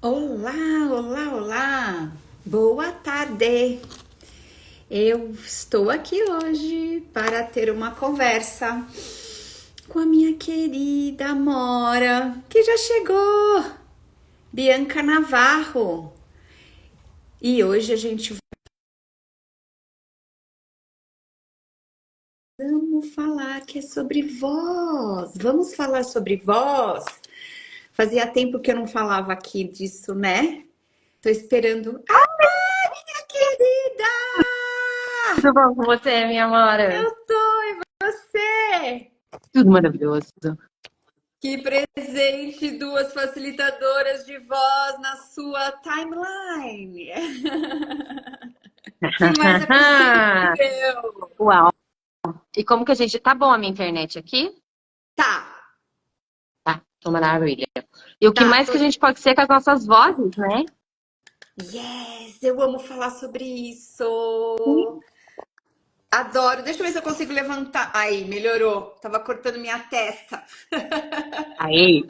Olá, olá, olá! Boa tarde! Eu estou aqui hoje para ter uma conversa com a minha querida Amora, que já chegou, Bianca Navarro. E hoje a gente vamos falar que é sobre voz. Vamos falar sobre voz. Fazia tempo que eu não falava aqui disso, né? Tô esperando. Ah, minha querida! Tudo bom com você, minha amora? Eu tô, e você? Tudo maravilhoso. Que presente, duas facilitadoras de voz na sua timeline. Que mais é possível? Uau! E como que a gente... Tá bom a minha internet aqui? Tá, Tá, tô maravilha. E o que tá, mais que a gente pode ser com as nossas vozes, né? Yes, eu amo falar sobre isso. Sim. Adoro. Deixa eu ver se eu consigo levantar. Aí, melhorou. Tava cortando minha testa. Aí,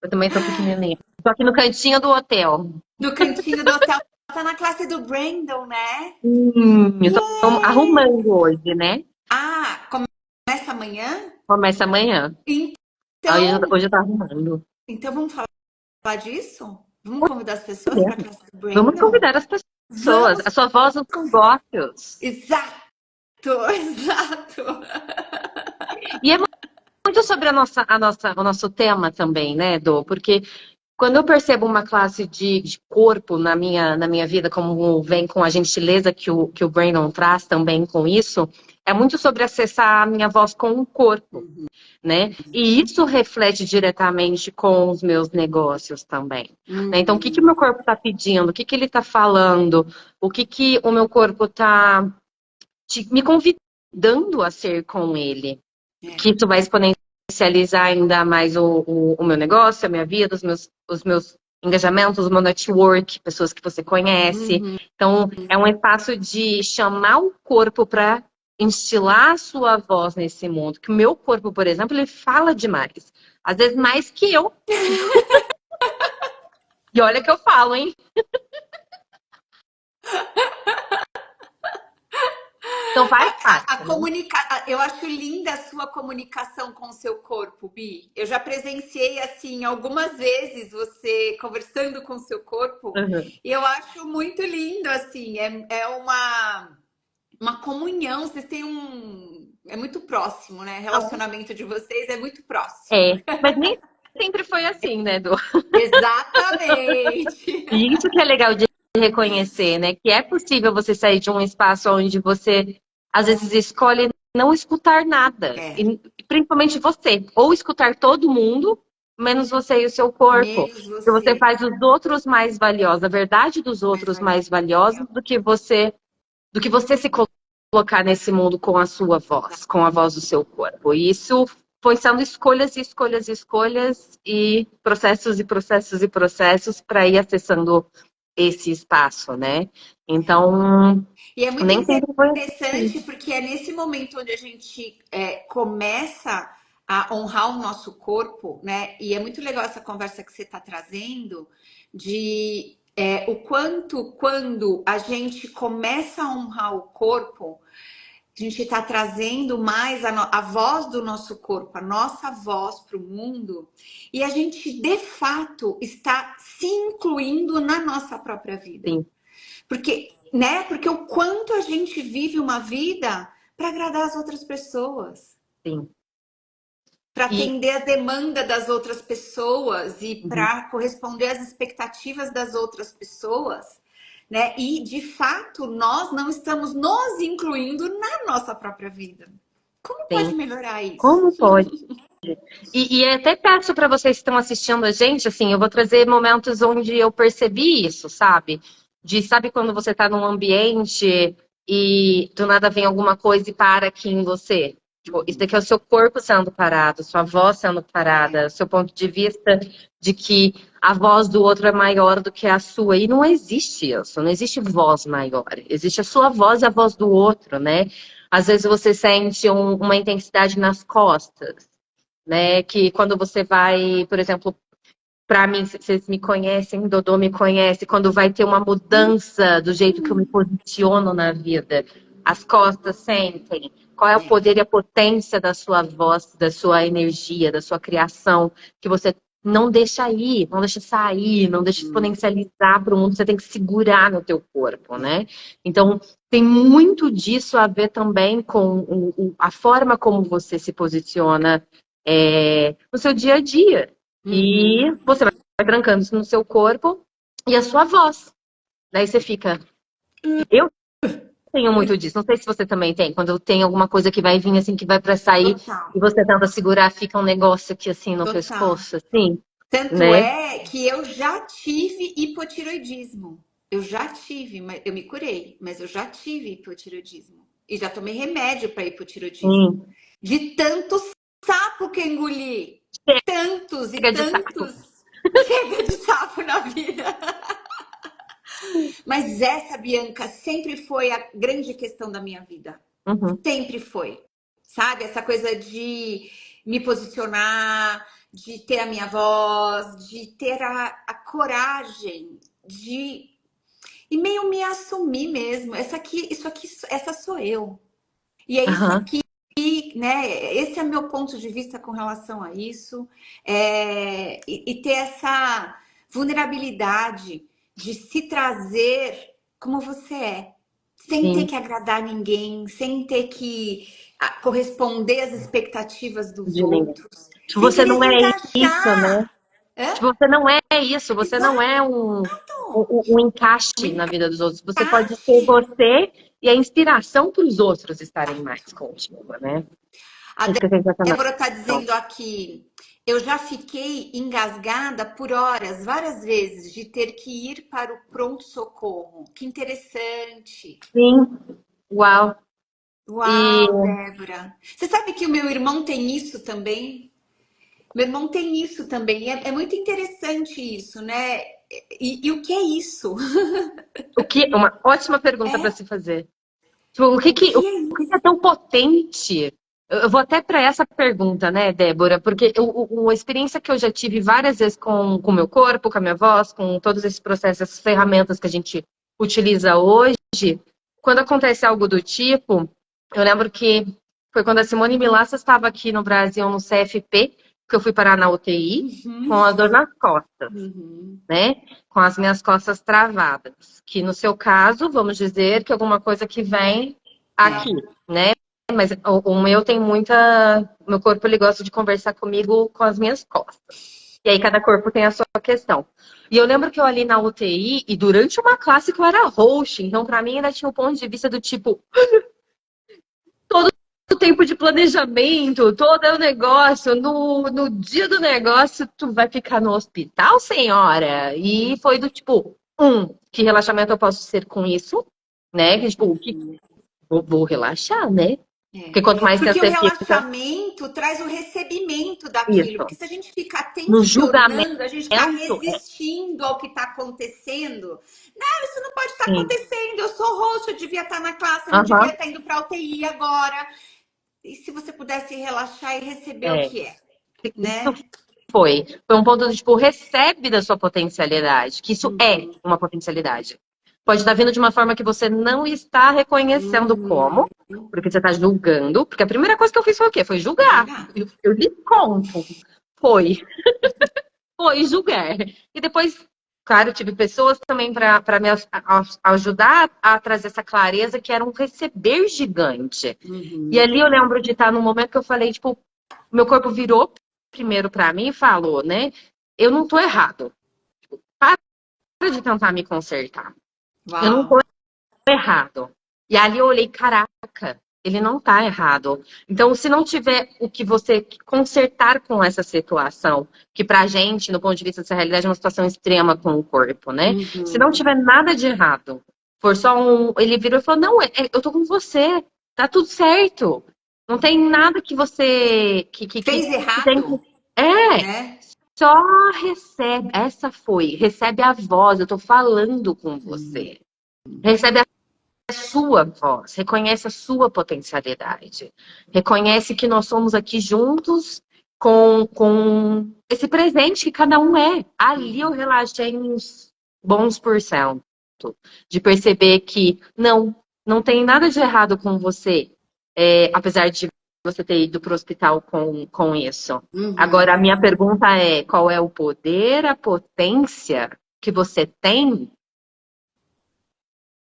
eu também tô pequenininha. Tô aqui no cantinho do hotel. No cantinho do hotel. Tá na classe do Brandon, né? Eu tô Yeah! arrumando hoje, né? Ah, começa amanhã? Começa amanhã. Então, Hoje eu tô arrumando. então vamos falar disso? Vamos convidar as pessoas para a classe do Vamos Brandon? convidar as pessoas. Vamos. A sua voz nos negócios. Exato, exato. E é muito sobre o nosso tema também, né, Dô? Porque quando eu percebo uma classe de corpo na minha vida, como vem com a gentileza que o Brandon traz também com isso, é muito sobre acessar a minha voz com o corpo, né? E isso reflete diretamente com os meus negócios também, né? Então, o que que o meu corpo está pedindo? O que que ele está falando? O que que o meu corpo está me convidando a ser com ele? Que isso vai exponencializar ainda mais o meu negócio, a minha vida, os meus engajamentos, o meu network, pessoas que você conhece. Uhum. Então, é um espaço de chamar o corpo para instilar a sua voz nesse mundo. Que o meu corpo, por exemplo, ele fala demais. Às vezes mais que eu. E olha que eu falo, hein? Então faz parte, A né? eu acho linda a sua comunicação com o seu corpo, Bi. Eu já presenciei assim algumas vezes você conversando com o seu corpo Uhum. e eu acho muito lindo assim. É uma comunhão. Vocês têm é muito próximo, né? Relacionamento de vocês é muito próximo. É, mas nem sempre foi assim, né, Edu? Exatamente. E isso que é legal de reconhecer, né? Que é possível você sair de um espaço onde você, às vezes, escolhe não escutar nada. É, E principalmente você. Ou escutar todo mundo, menos você e o seu corpo. menos Que você você, faz os outros mais valiosos, a verdade dos mais outros mais valiosos valiosa. do que você se colocar nesse mundo com a sua voz, com a voz do seu corpo. E isso foi sendo escolhas e escolhas e escolhas e processos e processos e processos para ir acessando esse espaço, né? Então, E é muito nem sempre foi interessante assim. porque é nesse momento onde a gente começa a honrar o nosso corpo, né? E é muito legal essa conversa que você está trazendo de o quanto quando a gente começa a honrar o corpo, a gente está trazendo mais a voz do nosso corpo, a nossa voz para o mundo, e a gente de fato está se incluindo na nossa própria vida. Sim, Porque, né? Porque o quanto a gente vive uma vida para agradar as outras pessoas, sim. para E atender a demanda das outras pessoas e uhum, para corresponder às expectativas das outras pessoas, né? E de fato, nós não estamos nos incluindo na nossa própria vida. Como pode sim. melhorar isso? Como pode? E até peço para vocês que estão assistindo a gente, assim, eu vou trazer momentos onde eu percebi isso, sabe? Sabe quando você está num ambiente e do nada vem alguma coisa e para aqui em você? Tipo, isso daqui é o seu corpo sendo parado, sua voz sendo parada, seu ponto de vista de que a voz do outro é maior do que a sua. E não existe isso, não existe voz maior. Existe a sua voz e a voz do outro, né? Às vezes você sente uma intensidade nas costas, né? Que quando você vai, por exemplo, Pra mim, vocês me conhecem, Dodô me conhece, quando vai ter uma mudança do jeito que eu me posiciono na vida. As costas sentem. Qual é o É. poder e a potência da sua voz, da sua energia, da sua criação, que você não deixa ir, não deixa sair, não deixa Uhum. exponencializar para o mundo, você tem que segurar no teu corpo, né? Então, tem muito disso a ver também com a forma como você se posiciona no seu dia a dia. E Uhum. você vai trancando isso no seu corpo e a sua voz. Daí você fica. Eu tenho muito disso. Não sei se você também tem. Quando tem alguma coisa que vai vir assim, que vai pra sair Total, e você tenta segurar, fica um negócio aqui assim no total. pescoço, assim, Tanto né? é que eu já tive hipotiroidismo. Eu já tive, mas eu me curei, mas eu já tive hipotiroidismo. E já tomei remédio para hipotiroidismo. Sim. De tanto sapo que eu engoli. Tantos e Chega de saco. tantos. Chega de sapo na vida. Mas essa, Bianca, sempre foi a grande questão da minha vida. Uhum. Sempre foi. Sabe? Essa coisa de me posicionar, de ter a minha voz, de ter a coragem de. E meio me assumir mesmo. Isso aqui, essa sou eu. E é isso Aham. aqui, né? Esse é meu ponto de vista com relação a isso. E ter essa vulnerabilidade de se trazer como você é, sem ter Sim. que agradar ninguém, sem ter que corresponder às expectativas dos De ninguém. outros, Tipo, sem você querer não se é isso, né? encaixar. Hã? Tipo, você não é isso, você não é um Um encaixe na vida dos outros. Você pode ser encaixe. você e a inspiração para os outros estarem mais contigo, né? A Isso que é sensacional. Débora está dizendo aqui, eu já fiquei engasgada por horas, várias vezes, de ter que ir para o pronto-socorro. Que interessante. Sim, uau. E Uau, Débora. Você sabe que o meu irmão tem isso também? Meu irmão tem isso também. É muito interessante isso, né? E o que é isso? o que, uma ótima pergunta para É, se fazer. Tipo, o o que é que isso? é tão potente? Eu vou até para essa pergunta, né, Débora? Porque uma experiência que eu já tive várias vezes com o meu corpo, com a minha voz, com todos esses processos, essas ferramentas que a gente utiliza hoje, quando acontece algo do tipo, eu lembro que foi quando a Simone Milassa estava aqui no Brasil, no CFP, que eu fui parar na UTI com Uhum, a dor nas costas, uhum. né? Com as minhas costas travadas. Que no seu caso, vamos dizer que alguma coisa que vem aqui, É. né? Mas o meu tem muita. Meu corpo ele gosta de conversar comigo com as minhas costas. E aí cada corpo tem a sua questão. E eu lembro que eu ali na UTI, e durante uma classe que eu era host, então para mim ainda tinha um ponto de vista do tipo, todo o tempo de planejamento, todo o negócio, no dia do negócio, tu vai ficar no hospital, senhora? E foi do tipo, que relaxamento eu posso ser com isso, né? Que, tipo, que vou relaxar, né? É. Porque quanto mais Porque tempo o você fica, relaxamento traz o recebimento daquilo. Porque isso. se a gente ficar No julgamento, tensionando, a gente está é resistindo ao que está acontecendo. Não, isso não pode estar sim. acontecendo. Eu sou host, eu devia estar na classe, eu não devia Aham. estar indo para a UTI agora. E se você pudesse relaxar e receber o É. que é, Isso né? foi um ponto de, tipo, recebe da sua potencialidade, que isso é Uhum. uma potencialidade. Pode estar vindo de uma forma que você não está reconhecendo Uhum. como, porque você está julgando. Porque a primeira coisa que eu fiz foi o quê? Foi julgar. Julgar. Eu lhe conto. Foi. Foi julgar. E depois, claro, tive pessoas também para me ajudar a trazer essa clareza, que era um receber gigante. E Uhum. ali eu lembro de estar no momento que eu falei, tipo, meu corpo virou primeiro para mim e falou, né? Eu não tô errado. Para de tentar me consertar. Eu não Uau. tô errado. E ali eu olhei, caraca, ele não tá errado. Então, se não tiver o que você consertar com essa situação, que pra gente, no ponto de vista dessa realidade, é uma situação extrema com o corpo, né? Se não Uhum. tiver nada de errado, for só um. Ele virou e falou: não, eu tô com você, tá tudo certo. Não tem nada que você. Fez Que tem errado, que. É, né? só recebe. Essa foi. Recebe a voz, eu tô falando com Uhum. você. Recebe a sua voz, reconhece a sua potencialidade, reconhece que nós somos aqui juntos com esse presente que cada um é. Ali eu relaxei uns bons porcento de perceber que não tem nada de errado com você, apesar de você ter ido para o hospital com isso. Agora, a Uhum. minha pergunta é: qual é o poder, a potência que você tem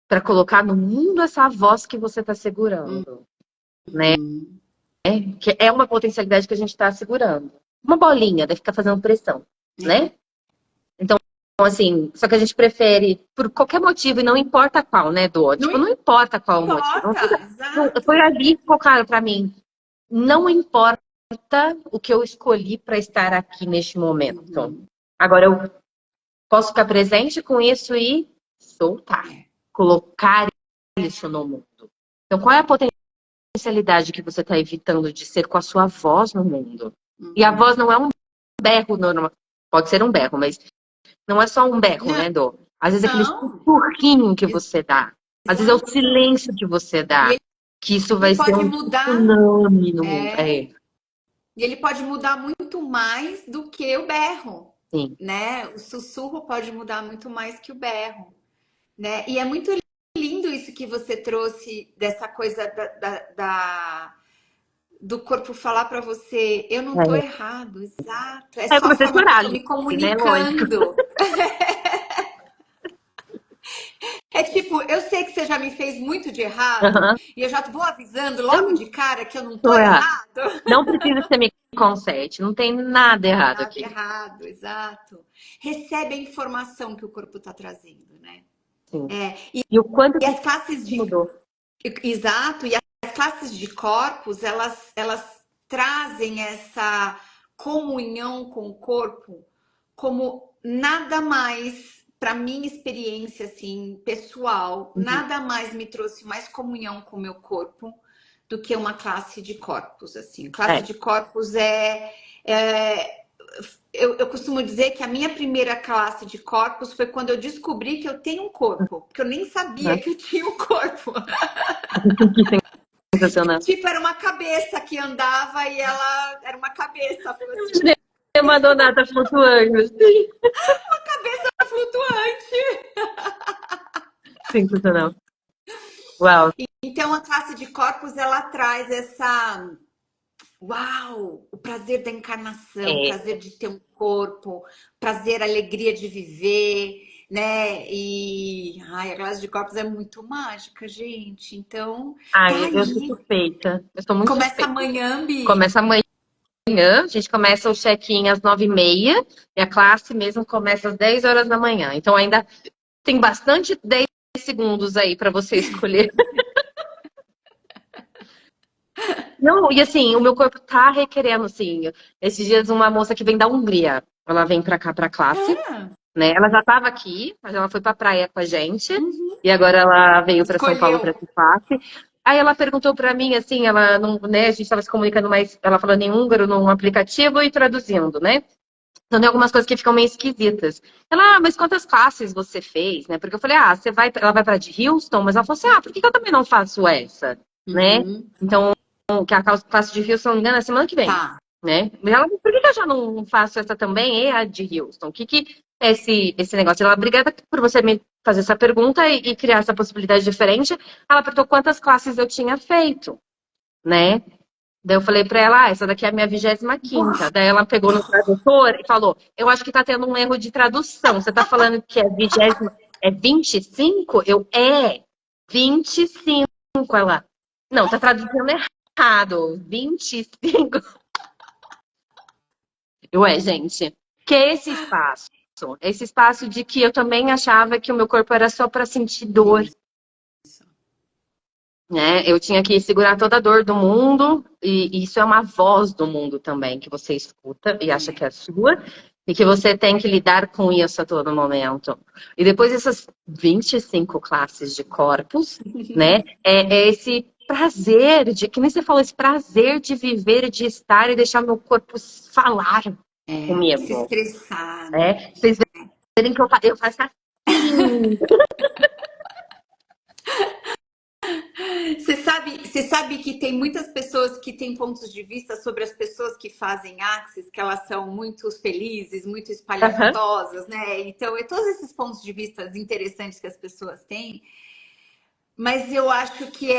para colocar no mundo essa voz que você está segurando, né? Uhum. Que é uma potencialidade que a gente está segurando. Uma bolinha, deve ficar fazendo pressão, É. né? Então, assim, só que a gente prefere, por qualquer motivo, e não importa qual, né, Dô? Não Tipo, não importa qual o motivo. importa, Foi exato. ali que colocaram para mim. Não importa o que eu escolhi para estar aqui neste momento. Uhum. Agora, eu posso ficar presente com isso e soltar. É. Colocar isso no mundo. Então, qual é a potencialidade que você está evitando de ser com a sua voz no mundo? E a voz Uhum. não é um berro normal. Pode ser um berro, mas não é só um berro, né, Dô? Às vezes é aquele Não, sussurrinho que você dá. Às vezes é o exato. silêncio que você E dá. Que isso ele vai ser pode um mudar, tsunami no mundo. é, e ele pode mudar muito mais do que o berro, Sim. né? O sussurro pode mudar muito mais que o berro, né? E é muito lindo isso que você trouxe dessa coisa do corpo falar para você, eu não tô É. errado, exato. É Aí eu só a comecei a forma que eu chorar tô ali, me né? Lógico. comunicando. É tipo, eu sei que você já me fez muito de errado Aham. e eu já vou avisando Eu logo não de cara que eu não tô tô errado. errado. Não precisa que você me conserte. Não tem nada errado Nada aqui. errado, exato. Recebe a informação que o corpo está trazendo, né? Sim. É, E o quanto e que as classes de. mudou. Exato, e as classes de corpos, elas trazem essa comunhão com o corpo como nada mais, para minha experiência assim, pessoal, Uhum. nada mais me trouxe mais comunhão com o meu corpo do que uma classe de corpos, assim. Classe É. de corpos é eu costumo dizer que a minha primeira classe de corpos foi quando eu descobri que eu tenho um corpo, porque eu nem sabia Uhum. que eu tinha um corpo. Que sensacional. Tipo, era uma cabeça que andava e ela era uma cabeça assim, Imaginei uma donata flutuando. Assim. flutuante. Sensacional. Uau. Então, a classe de corpos ela traz essa. Uau! O prazer da encarnação, o É. prazer de ter um corpo, prazer, alegria de viver, né? E ai, a classe de corpos é muito mágica, gente. Então, tá Ai, eu sou aí. suspeita. Eu sou muito Começa suspeita. amanhã, Bi. Começa amanhã. A gente começa o check-in às 9h30 e a classe mesmo começa às 10 horas da manhã. Então ainda tem bastante 10 segundos aí para você escolher. Não, e assim, o meu corpo tá requerendo, assim. Esses dias uma moça que vem da Hungria, ela vem para cá para classe, Ah, né? Ela já estava aqui, mas ela foi para praia com a gente uhum. e agora ela veio para São Paulo para Escolheu. essa classe. Aí ela perguntou para mim, assim, ela não, né? A gente estava se comunicando mais, ela falando em húngaro num aplicativo e traduzindo, né? Então tem algumas coisas que ficam meio esquisitas. Ela, mas quantas classes você fez, né? Porque eu falei, ela vai para de Houston, mas ela falou assim, por que eu também não faço essa, né? Uhum. Então, que a classe de Houston, se não me engano, é semana que vem, Tá. né? E ela, por que eu já não faço essa também, e a de Houston? O que é esse negócio? Ela, obrigada por você me fazer essa pergunta e criar essa possibilidade diferente. Ela perguntou quantas classes eu tinha feito, né? Daí eu falei pra ela, essa daqui é a minha 25ª. Daí ela pegou no tradutor e falou, eu acho que tá tendo um erro de tradução. Você tá falando que é 20ª, é 25? Eu, 25. Ela, não, tá traduzindo errado. 25. Eu, gente, que é esse espaço? Esse espaço de que eu também achava que o meu corpo era só pra sentir dor, Isso. né? Eu tinha que segurar toda a dor do mundo, e isso é uma voz do mundo também, que você escuta e acha que é sua, e que você tem que lidar com isso a todo momento. E depois dessas 25 classes de corpos, né? É esse prazer de, que nem você falou, esse prazer de viver, de estar e deixar meu corpo falar Se comigo, estressar, né? né? Vocês verem que eu faço assim. você sabe que tem muitas pessoas que têm pontos de vista sobre as pessoas que fazem Axis, que elas são muito felizes, muito Aham. espalhafatosas, né? Então, é todos esses pontos de vista interessantes que as pessoas têm, mas eu acho que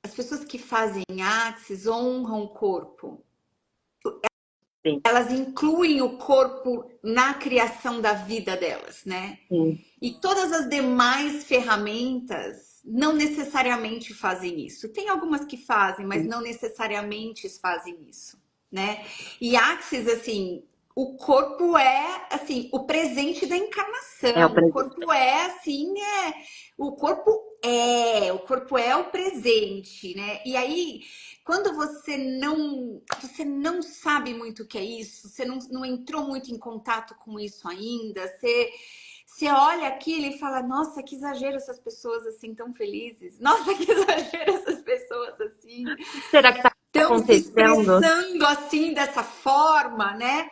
as pessoas que fazem Axis honram o corpo. Sim, Elas incluem o corpo na criação da vida delas, né? sim. E todas as demais ferramentas não necessariamente fazem isso. Tem algumas que fazem, mas Sim. não necessariamente fazem isso, né? E Axis, assim, o corpo é assim, o presente da É o encarnação. O presente. corpo é assim, o corpo é o presente, né? E aí, quando você não sabe muito o que é isso, você não entrou muito em contato com isso ainda, você olha aquilo e fala, nossa, que exagero essas pessoas assim tão felizes. Nossa, que exagero essas pessoas assim, Será que está estão se acontecendo? expressando assim, dessa forma, né?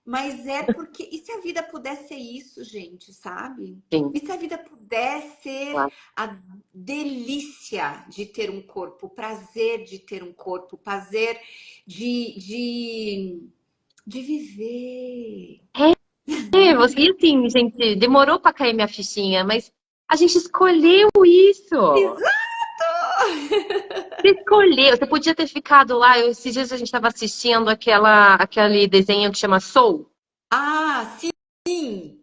Mas é porque. E se a vida pudesse ser isso, gente, sabe? Sim, E se a vida pudesse ser claro. a delícia de ter um corpo, o prazer de ter um corpo, o prazer de viver. É, você, e assim, gente, demorou para cair minha fichinha, mas a gente escolheu isso. Você escolheu, você podia ter ficado lá. Esses dias a gente estava assistindo aquele desenho que chama Soul, Ah, sim!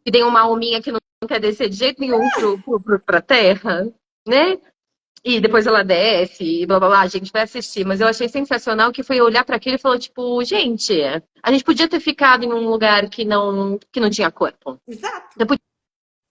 que tem uma alminha que não quer descer de jeito nenhum pra terra, né? E depois ela desce e blá blá blá. A gente vai assistir, mas eu achei sensacional que foi olhar para aquilo e falou, tipo, gente, a gente podia ter ficado em um lugar que não tinha corpo. Exato. Você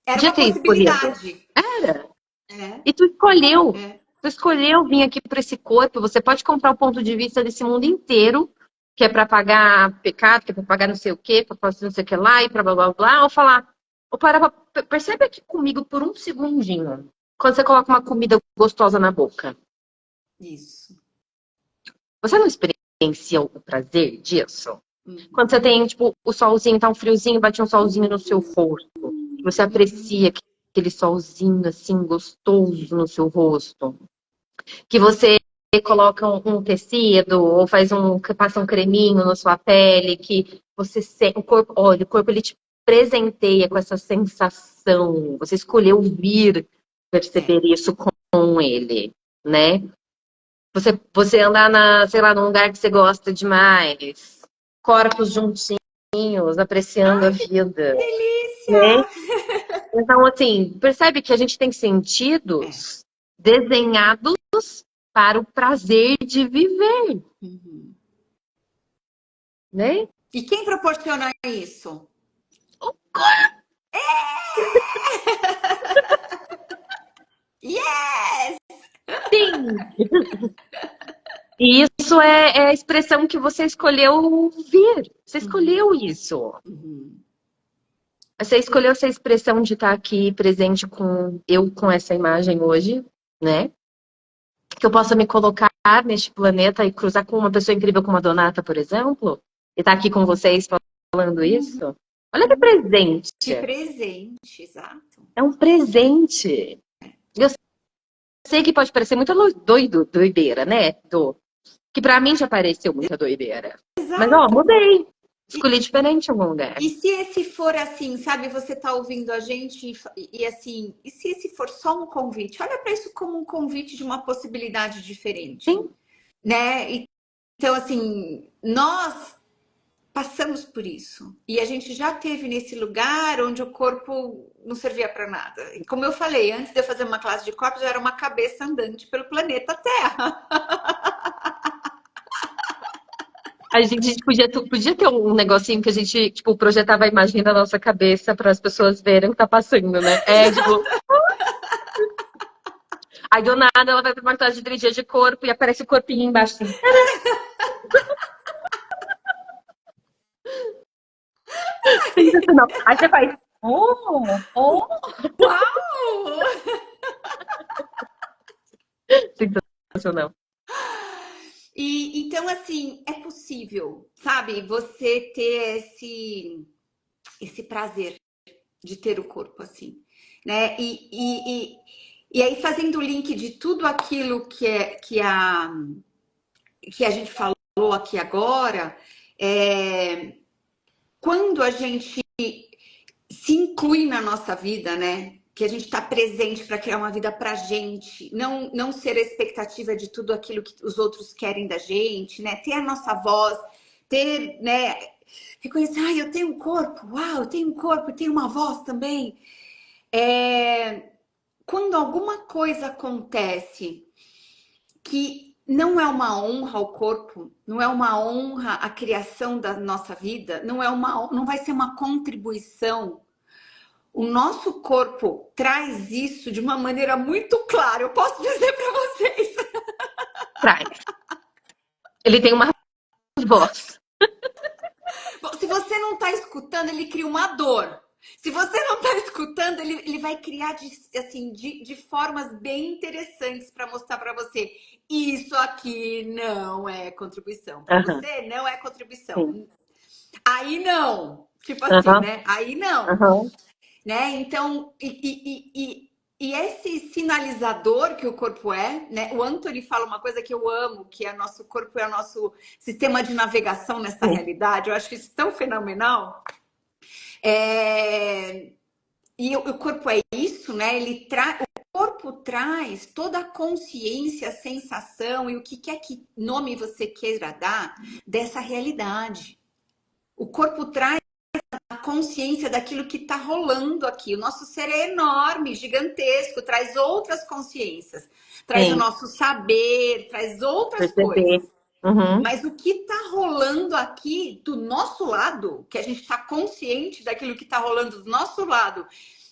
Era podia uma ter escolhido. possibilidade. Era. É, E tu escolheu. é. Tu escolheu vir aqui para esse corpo. Você pode comprar o ponto de vista desse mundo inteiro, que é para pagar pecado, que é para pagar não sei o quê, para fazer não sei o que lá e para blá blá blá, ou falar, ou parar percebe aqui comigo por um segundinho. Quando você coloca uma comida gostosa na boca, Isso. você não experiencia o prazer disso? Quando você Uhum. tem, tipo, o solzinho, tá um friozinho, bate um solzinho no seu rosto. Você Uhum. aprecia aquele solzinho, assim, gostoso no seu rosto. Que você coloca um tecido ou passa um creminho na sua pele, que você o corpo, olha, o corpo ele te presenteia com essa sensação. Você escolheu vir É. perceber isso com ele, né? Você andar sei lá, num lugar que você gosta demais, corpos juntinhos, apreciando a Ai, que vida, delícia! né? Então, assim, percebe que a gente tem É. sentidos desenhados para o prazer de viver, Uhum. né? E quem proporciona isso? Yes! Sim. E isso é a expressão que você escolheu vir. Você Uhum. escolheu isso. Uhum. Você escolheu essa expressão de estar aqui presente com essa imagem hoje, né? Que eu possa me colocar neste planeta e cruzar com uma pessoa incrível como a Donata, por exemplo, e estar aqui com vocês falando Uhum. isso. Olha que Uhum. presente. Que presente, exato. É um presente. Eu sei que pode parecer muito doideira, né? Que pra mim já pareceu muita doideira. Mas, ó, Exato. mudei. E, Escolhi diferente em algum lugar. e se esse for assim, sabe, você tá ouvindo a gente e assim, e se esse for só um convite? Olha para isso como um convite de uma possibilidade diferente, Sim, né? Então, assim, nós passamos por isso. E a gente já teve nesse lugar onde o corpo não servia para nada. E como eu falei, antes de eu fazer uma classe de corpos, eu era uma cabeça andante pelo planeta Terra. a gente podia ter um negocinho que a gente, tipo, projetava a imagem da nossa cabeça para as pessoas verem o que tá passando, né? É, tipo, aí do nada ela vai pra uma classe de 3 dias de corpo e aparece o corpinho embaixo, assim. Sensacional. Aí você faz, oh, oh. Uau! Sensacional. E então, assim, é possível, sabe, você ter esse prazer de ter o corpo assim, né? E aí, fazendo o link de tudo aquilo que a gente falou aqui agora, quando a gente se inclui na nossa vida, né? Que a gente está presente para criar uma vida para a gente, não ser a expectativa de tudo aquilo que os outros querem da gente, né? Ter a nossa voz, ter, né? Reconhecer, eu tenho um corpo, uau, eu tenho um corpo, eu tenho uma voz também. Quando alguma coisa acontece que não é uma honra ao corpo, não é uma honra à criação da nossa vida, não vai ser uma contribuição. O nosso corpo traz isso de uma maneira muito clara. Eu posso dizer para vocês. Traz. Ele tem uma voz. Se você não está escutando, ele cria uma dor. Se você não está escutando, ele vai criar de formas bem interessantes para mostrar para você. Isso aqui não é contribuição. Para você, não é contribuição. Sim. Aí não. Tipo assim, né? Aí não. Né? Então, e esse sinalizador que o corpo é, né? O Anthony fala uma coisa que eu amo, que é nosso corpo é o nosso sistema de navegação nessa realidade. Eu acho isso tão fenomenal. E o corpo é isso, né? O corpo traz toda a consciência, a sensação e o que quer que nome você queira dar dessa realidade. O corpo traz a consciência daquilo que está rolando aqui. O nosso ser é enorme, gigantesco, traz outras consciências, traz o nosso saber, traz outras coisas. Mas o que está rolando aqui do nosso lado, que a gente está consciente daquilo que está rolando do nosso lado,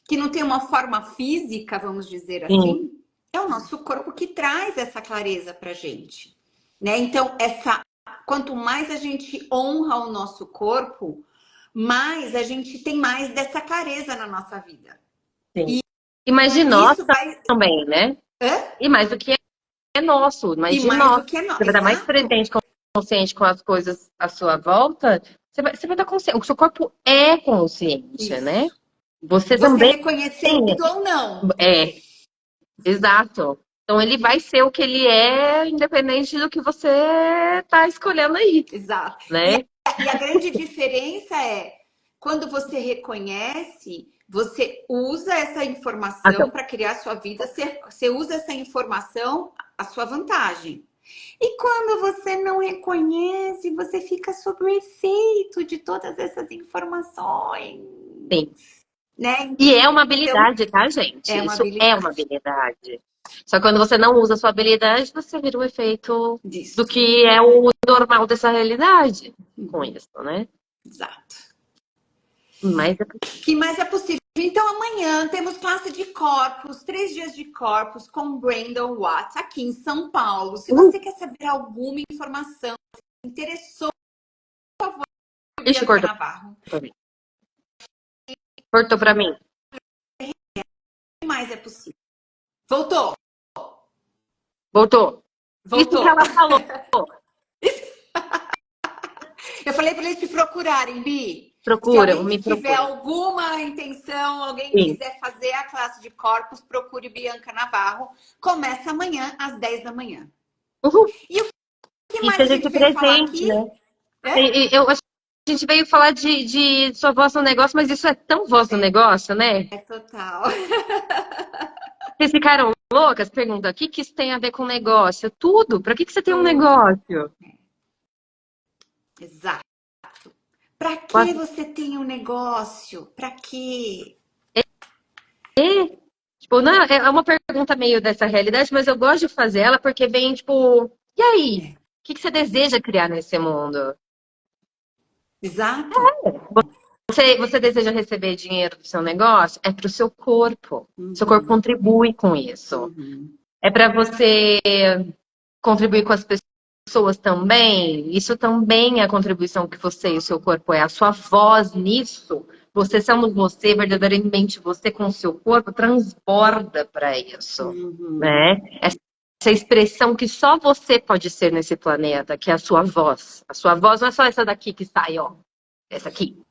que não tem uma forma física, vamos dizer assim, é o nosso corpo que traz essa clareza para a gente. Né? Então, quanto mais a gente honra o nosso corpo, mais a gente tem mais dessa clareza na nossa vida. Sim. E mais de nós também, né? Hã? E mais do que é nosso, mais de nós. Você vai estar mais presente, consciente com as coisas à sua volta, você vai estar consciente. O seu corpo é consciente, Isso. Né? Você também reconhecendo ou não. Exato. Então ele vai ser o que ele é, independente do que você está escolhendo aí. Exato. Né? E a grande diferença é quando você reconhece, você usa essa informação para criar a sua vida, você usa essa informação à sua vantagem. E quando você não reconhece, você fica sob o efeito de todas essas informações. Sim. Né? E é uma habilidade, tá, gente? Isso é uma habilidade. Só que quando você não usa a sua habilidade, você vira o efeito do que é o normal dessa realidade com isso, né? Exato. Que mais é possível? Então, amanhã temos classe de corpos, 3 dias de corpos com Brandon Watts, aqui em São Paulo. Se você quer saber alguma informação, se interessou, por favor, Bianca Navarro. Cortou pra mim. O que mais é possível? Voltou. Isso que ela falou. Eu falei para eles te procurarem, Bi. Procura, Se alguém tiver alguma intenção, alguém quiser fazer a classe de corpos, procure Bianca Navarro. Começa amanhã, às 10 da manhã. E o que mais a gente veio falar aqui? Né? A gente veio falar de sua voz no negócio, mas isso é tão voz no negócio, né? É total. Vocês ficaram loucas? Perguntam, o que isso tem a ver com negócio? Tudo. Para que você tem um negócio? Exato. Para que você tem um negócio? Para quê? Tipo, não, é uma pergunta meio dessa realidade, mas eu gosto de fazer ela porque vem, tipo, e aí? O que você deseja criar nesse mundo? Exato. Você deseja receber dinheiro do seu negócio? É para o seu corpo. Seu corpo contribui com isso. É para você contribuir com as pessoas também. Isso também é a contribuição que você e o seu corpo é. A sua voz nisso, você sendo você, verdadeiramente você com o seu corpo, transborda para isso. Né? Essa expressão que só você pode ser nesse planeta, que é a sua voz. A sua voz não é só essa daqui que sai, ó. Essa aqui.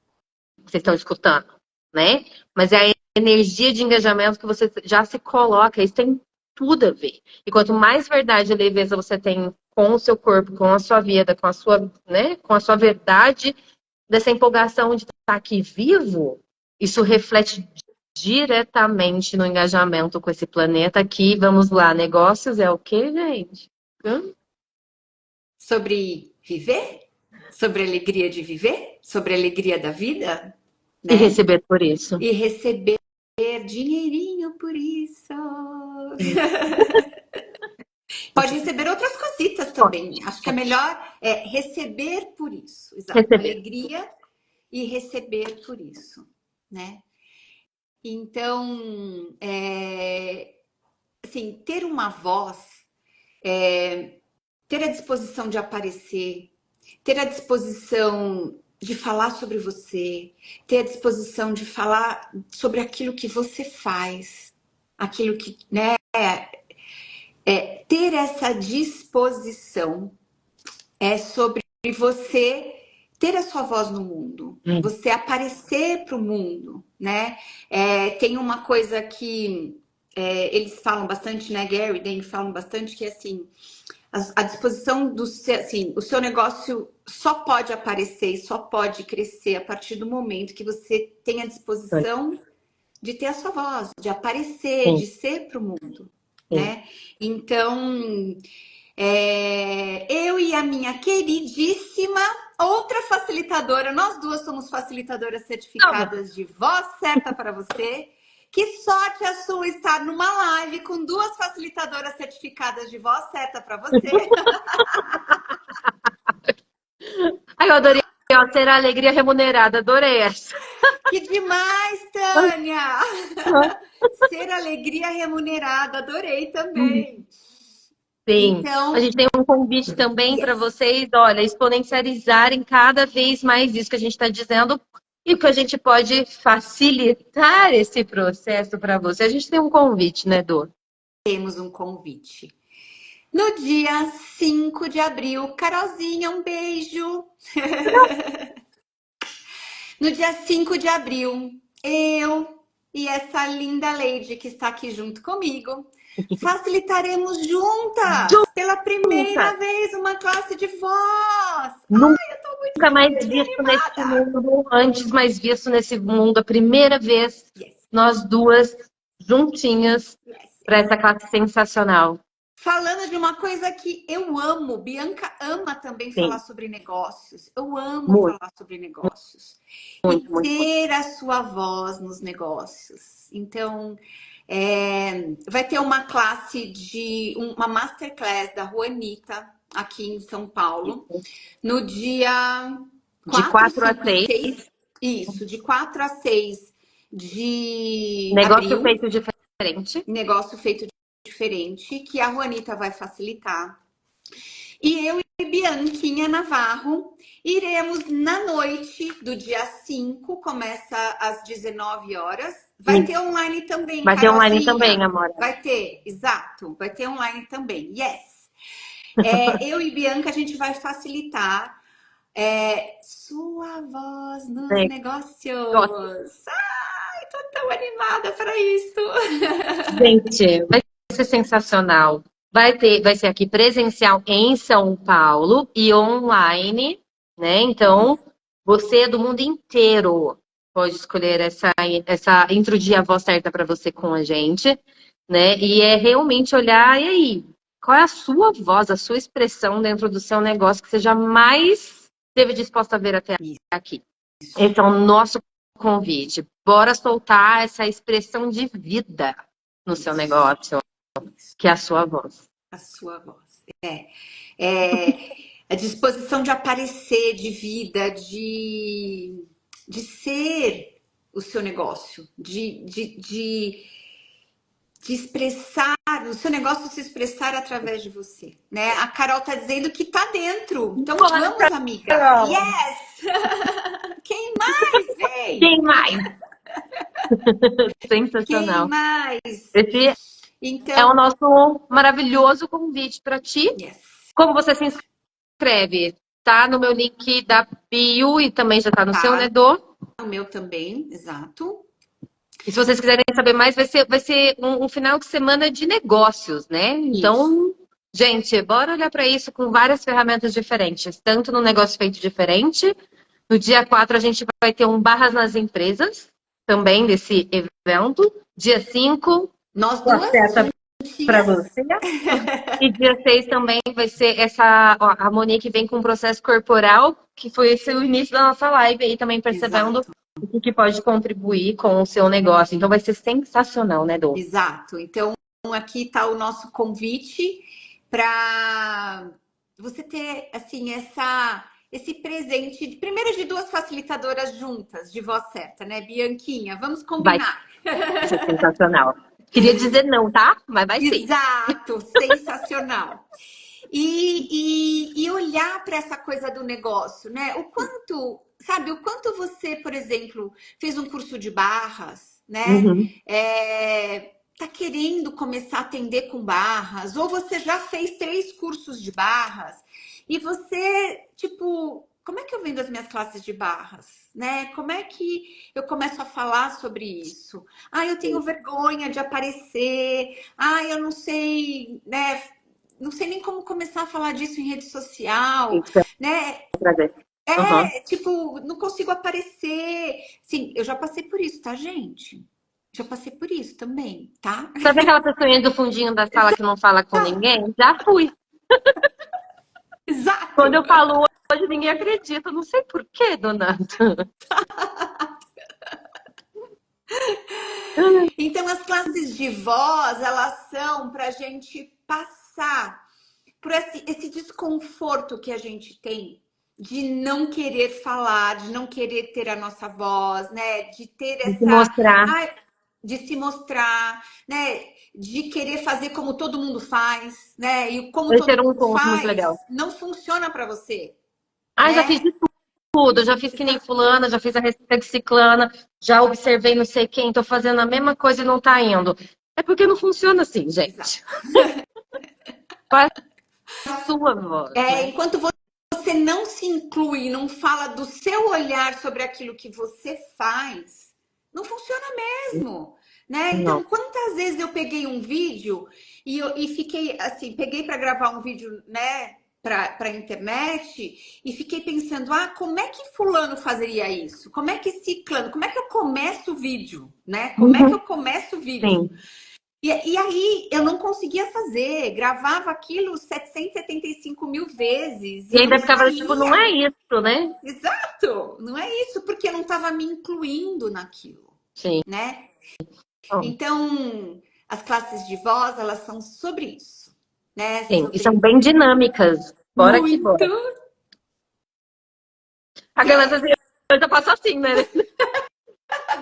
Que vocês estão escutando, né? Mas é a energia de engajamento que você já se coloca. Isso tem tudo a ver. E quanto mais verdade e leveza você tem com o seu corpo, com a sua vida, com a sua, né, com a sua verdade, dessa empolgação de estar aqui vivo, isso reflete diretamente no engajamento com esse planeta aqui. Vamos lá, negócios é o quê, gente? Sobre viver, sobre a alegria de viver, sobre a alegria da vida, E né? receber por isso. E receber dinheirinho por isso. Pode receber outras cositas também. Acho que é melhor receber por isso. Exato. Receber. Alegria e receber por isso, né? Então, assim, ter uma voz, ter a disposição de aparecer, ter a disposição de falar sobre você, ter a disposição de falar sobre aquilo que você faz, aquilo que, né? Ter essa disposição é sobre você ter a sua voz no mundo, você aparecer para o mundo, né? Tem uma coisa que eles falam bastante, né? Gary e Dan falam bastante, que é assim, a disposição do seu, assim, o seu negócio só pode aparecer e só pode crescer a partir do momento que você tem a disposição de ter a sua voz, de aparecer, de ser para o mundo, né? Então, eu e a minha queridíssima outra facilitadora, nós duas somos facilitadoras certificadas de voz certa para você. Que sorte a sua estar numa live com duas facilitadoras certificadas de voz certa para você. Ai, eu adorei. Ser a alegria remunerada, adorei essa. Que demais, Tânia! Ser alegria remunerada, adorei também. Sim, Então, a gente tem um convite também para vocês, olha, exponencializarem cada vez mais isso que a gente está dizendo e que a gente pode facilitar esse processo para você. A gente tem um convite, né, Dô? Temos um convite. No dia 5 de abril, Carolzinha, um beijo! No dia 5 de abril, eu e essa linda lady que está aqui junto comigo facilitaremos juntas, pela primeira vez, uma classe de voz. Ai, eu tô muito Nunca mais feliz e visto nesse animada. mundo, antes mais visto nesse mundo, a primeira vez, nós duas juntinhas para essa classe sensacional. Falando de uma coisa que eu amo, Bianca ama também falar sobre negócios. Eu amo falar sobre negócios. E ter a sua voz nos negócios. Então, vai ter uma classe uma masterclass da Juanita aqui em São Paulo, no dia De 4 a 6. 6. Isso, de 4 a 6 de Negócio abril. feito diferente. Negócio feito diferente, que a Juanita vai facilitar. E eu e Bianquinha Navarro iremos na noite do dia 5, começa às 19 horas. Vai ter online também, vai ter online também, amor. Vai ter, exato. Vai ter online também, yes. Eu e Bianca, a gente vai facilitar sua voz nos negócios. Ai, tô tão animada para isso. Gente, vai ser sensacional. Vai ser aqui presencial em São Paulo e online, né? Então, você do mundo inteiro pode escolher essa intro de a voz certa para você com a gente, né? E é realmente olhar, e aí, qual é a sua voz, a sua expressão dentro do seu negócio que você jamais esteve disposta a ver até aqui. Esse é o nosso convite. Bora soltar essa expressão de vida no seu negócio, que é a sua voz. A sua voz. A disposição de aparecer, de vida, de ser o seu negócio, de expressar, o seu negócio se expressar através de você, né? A Carol tá dizendo que tá dentro. Então vamos, amiga. Carol. Yes! Quem mais vem? Quem mais? Sensacional. Quem mais? Esse então, é o nosso maravilhoso convite para ti. Yes. Como você se inscreve? Tá no meu link da bio e também já tá no seu, né, Dô? No meu também, exato. E se vocês quiserem saber mais, vai ser um final de semana de negócios, né? Isso. Então, gente, bora olhar para isso com várias ferramentas diferentes, tanto no negócio feito diferente. No dia 4 a gente vai ter um Barras nas Empresas, também desse evento. Dia 5, Nós com a duas seta para juntinhas. você. E dia 6 também vai ser essa. Ó, a Monique vem com um processo corporal, que foi esse o início da nossa live aí, também percebendo Exato, o que pode contribuir com o seu negócio. Então vai ser sensacional, né, Dô? exato. Então, aqui está o nosso convite para você ter assim esse presente, primeiro de duas facilitadoras juntas, de voz certa, né, Bianquinha? Vamos Vai combinar. ser sensacional. Queria dizer não, tá? Mas vai sim. Exato, sensacional. E olhar para essa coisa do negócio, né? O quanto, sabe, o quanto você, por exemplo, fez um curso de barras, né? Uhum. Tá querendo começar a atender com barras, ou você já fez 3 cursos de barras, e você, tipo, como é que eu vendo as minhas classes de barras, né? Como é que eu começo a falar sobre isso? Ah, eu tenho vergonha de aparecer. Ah, eu não sei, né? Não sei nem como começar a falar disso em rede social, Isso é né? um prazer. Uhum. Tipo, não consigo aparecer. Sim, eu já passei por isso, tá, gente? Já passei por isso também, tá? Sabe aquela pessoinha do fundinho da sala que não fala com ninguém? Já fui. Quando Exato. eu falo hoje, ninguém acredita. Não sei por quê, Donata. Então, as classes de voz, elas são para a gente passar por esse desconforto que a gente tem de não querer falar, de não querer ter a nossa voz, né? De ter De se essa. mostrar. Ai, de se mostrar, né? De querer fazer como todo mundo faz, né? E como Esse todo era um mundo ponto muito faz, legal. não funciona para você, Ah, já fiz né? de tudo. Já fiz que nem fulana, já fiz a receita de ciclana, já observei não sei quem, tô fazendo a mesma coisa e não tá indo. É porque não funciona assim, Exato. gente. Faz a sua voz, né? Enquanto você não se inclui, não fala do seu olhar sobre aquilo que você faz, não funciona mesmo, né? Não. Então, quantas vezes eu peguei um vídeo e fiquei assim, peguei para gravar um vídeo, né, para a internet e fiquei pensando, ah, como é que fulano fazeria isso? Como é que ciclano? Como é que eu começo o vídeo, né? Como é que eu Uhum. começo o vídeo? Sim. E aí eu não conseguia fazer, gravava aquilo 775 mil vezes E e não ainda ficava tipo, não saía. é isso, né? Exato, não é isso, porque eu não estava me incluindo naquilo, Sim. né? Bom, Então, as classes de voz, elas são sobre isso, né? sim. E são Sobre bem dinâmicas. Bora que muito. bora. Agora, Yes. essas eu já passo assim, né?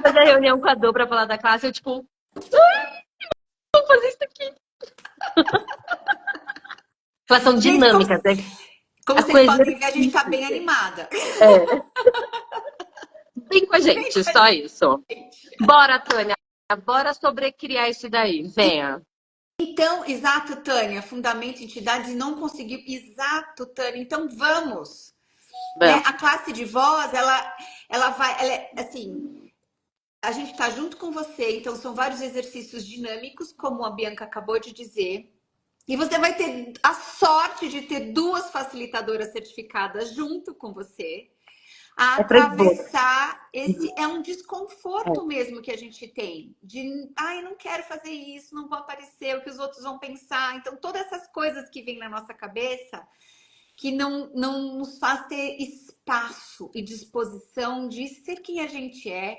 Fazer a reunião com a Dô pra falar da classe, eu tipo, vou fazer isso aqui. Elas são Gente, dinâmicas, né? como A vocês coesia podem ver, a gente está bem animada. é. Vem com a Vem gente, com a só isso. gente. Bora, Tânia. Bora sobrecriar isso daí. Venha. Então, exato, Tânia, fundamento, entidades e não conseguiu. Exato, Tânia. Então, vamos. Né? Vamos. A classe de voz, ela vai, ela é, assim, a gente está junto com você, então são vários exercícios dinâmicos, como a Bianca acabou de dizer. E você vai ter a sorte de ter duas facilitadoras certificadas junto com você a É pra esboço. atravessar esse é um É. desconforto mesmo que a gente tem de ai, não quero fazer isso, não vou aparecer, o que os outros vão pensar. Então, todas essas coisas que vêm na nossa cabeça que não nos faz ter espaço e disposição de ser quem a gente é,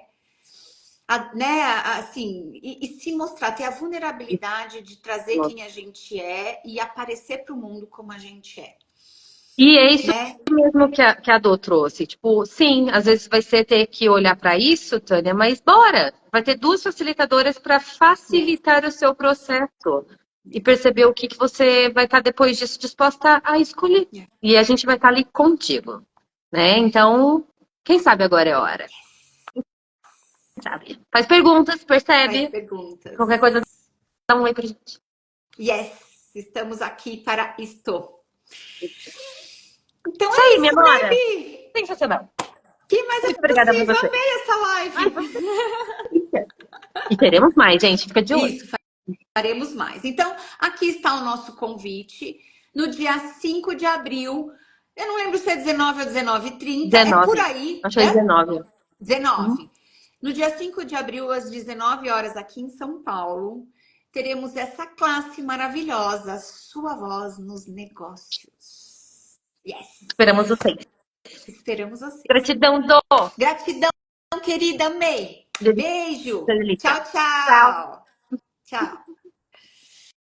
né? Assim, e se mostrar, ter a vulnerabilidade de trazer quem a gente é e aparecer para o mundo como a gente é, E é isso né? mesmo que a Dô trouxe. Tipo, sim, às vezes vai ser ter que olhar para isso, Tânia, mas bora! Vai ter duas facilitadoras para Yes. facilitar o seu processo e perceber o que você vai estar depois disso disposta a escolher. Yeah. E a gente vai estar ali contigo, né? Então, quem sabe agora é a hora. Sabe? Faz perguntas, Faz percebe? perguntas. Qualquer coisa, dá um oi pra gente. Yes, estamos aqui para isto. Então Isso é aí, minha isso, Nora. baby! Sensacional. Que mais é Muito obrigada por possível? você. Amei essa Ai, live! você. E teremos mais, gente, fica de olho. Isso, faremos mais. Então, aqui está o nosso convite. No dia 5 de abril, eu não lembro se é 19 ou 19h30, é por 19. aí, Acho que é é? 19. Uhum. 19. No dia 5 de abril, às 19 horas, aqui em São Paulo, teremos essa classe maravilhosa, Sua Voz nos Negócios. Yes! Esperamos vocês. Esperamos vocês. Gratidão, Dô. Gratidão, querida, amei. Beijo. Delícia. Tchau, Tchau. tchau. Tchau.